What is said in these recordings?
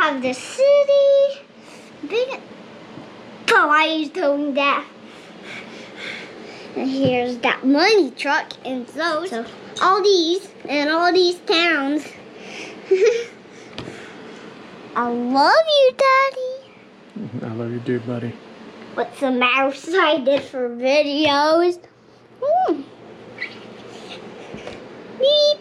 have the city. Big. Oh, I used doing that. And here's that money truck and those. So all these and all these towns. I love you, Daddy. I love you too, buddy. With the mouse I did for videos. Beep.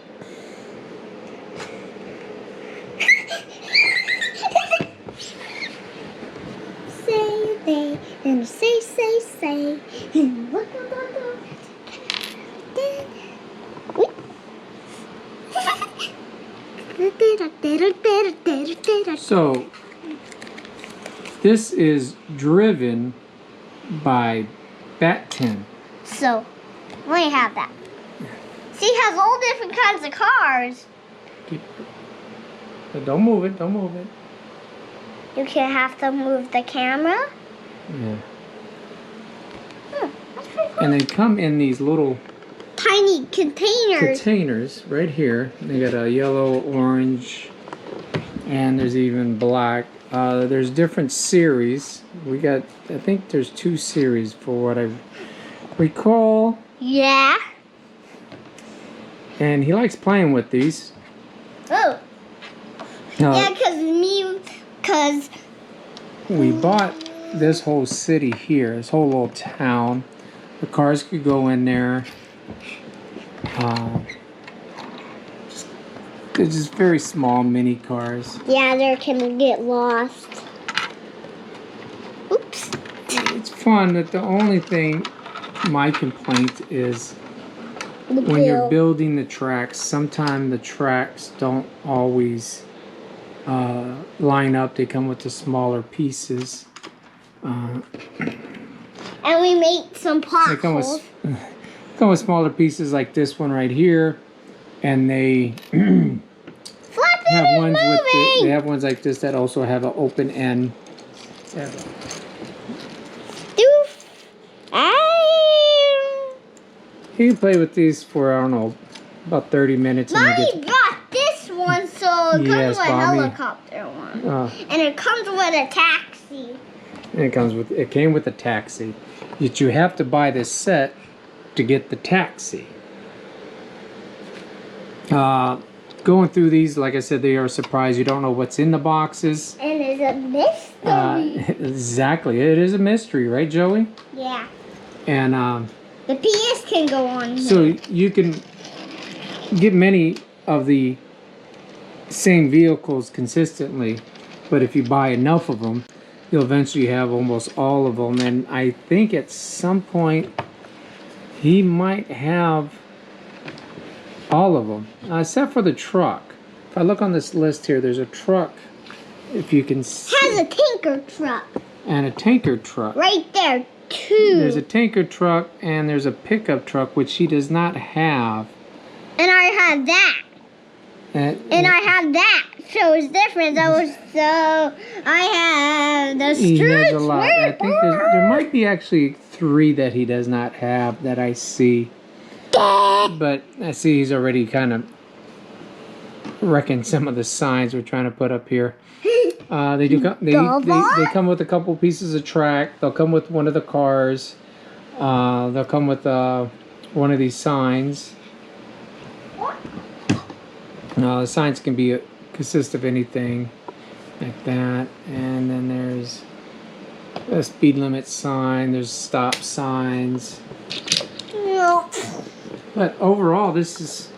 Say they and say and look. So, this is driven by Battat. So, let me have that. See, it has all different kinds of cars. Don't move it, don't move it. You can have to move the camera. Yeah. That's pretty cool. And they come in these little Tiny containers. right here. They got a yellow, orange, and there's even black. There's different series. I think there's 2 series for what I recall. Yeah. And he likes playing with these. Oh. Yeah, because we bought this whole city here, this whole little town. The cars could go in there. They're just very small mini cars. Yeah, they can get lost. Oops. It's fun, but the only thing, my complaint is when you're building the tracks, sometimes the tracks don't always line up. They come with the smaller pieces. And we make some potholes. They come with smaller pieces like this one right here, and they have ones like this that also have an open end. You can play with these for, I don't know, about 30 minutes. Mommy brought this one, so it comes with a helicopter one. And it comes with a taxi. And it came with a taxi. Yet you have to buy this set to get the taxi. Going through these, like I said, they are a surprise. You don't know what's in the boxes. And it's a mystery. Exactly. It is a mystery, right, Joey? Yeah. And the PS can go on here. So you can get many of the same vehicles consistently, but if you buy enough of them, you'll eventually have almost all of them. And I think at some point he might have all of them, except for the truck. If I look on this list here, there's a truck, if you can see. Has a tanker truck. And a tanker truck. Right there, too. There's a tanker truck and there's a pickup truck, which he does not have. And I have that. And I have that. So it's different. So I have the street. He has a lot. I think there might be actually 3 that he does not have that I see. But I see he's already kind of wrecking some of the signs we're trying to put up here. They come with a couple pieces of track. They'll come with one of the cars. They'll come with one of these signs. The signs can consist of anything like that. And then there's a speed limit sign. There's stop signs. But overall, this is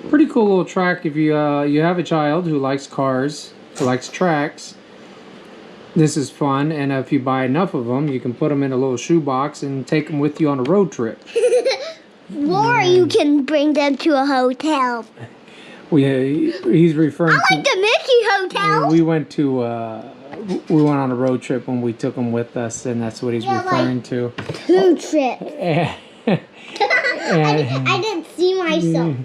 a pretty cool little track. If you have a child who likes cars, who likes tracks, this is fun. And if you buy enough of them, you can put them in a little shoebox and take them with you on a road trip. Or you can bring them to a hotel. He's referring to... I like the Mickey Hotel. We went on a road trip when we took him with us, and that's what he's referring to. 2 trips. I didn't see myself.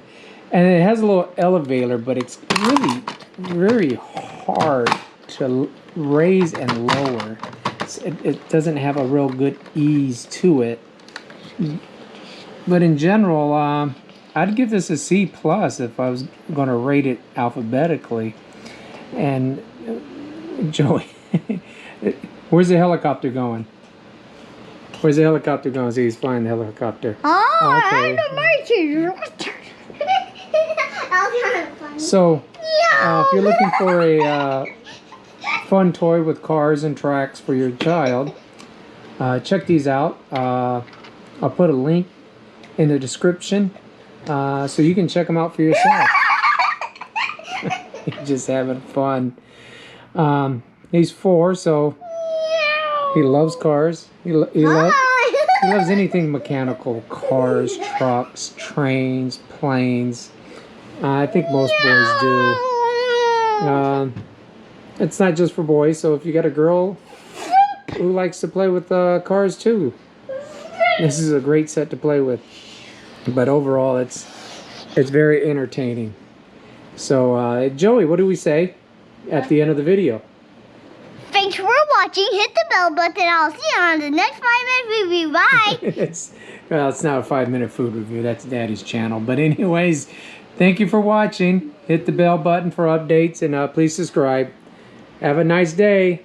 And it has a little elevator, but it's really, very hard to raise and lower. It doesn't have a real good ease to it. But in general, I'd give this a C+ if I was going to rate it alphabetically. And Joey, where's the helicopter going? Where's the helicopter going? See, he's flying the helicopter. Oh, Okay. I So, if you're looking for a fun toy with cars and tracks for your child, check these out. I'll put a link in the description so you can check them out for yourself. Just having fun. He's 4, so he loves cars. He loves anything mechanical. Cars, trucks, trains, planes. I think most boys do. It's not just for boys, so if you got a girl who likes to play with cars too, this is a great set to play with. But overall, it's very entertaining. So, Joey, what do we say at the end of the video? Thanks for watching. Hit the bell button. I'll see you on the next 5-minute review. Bye. It's not a 5-minute food review. That's Daddy's channel. But anyways, thank you for watching. Hit the bell button for updates, and please subscribe. Have a nice day.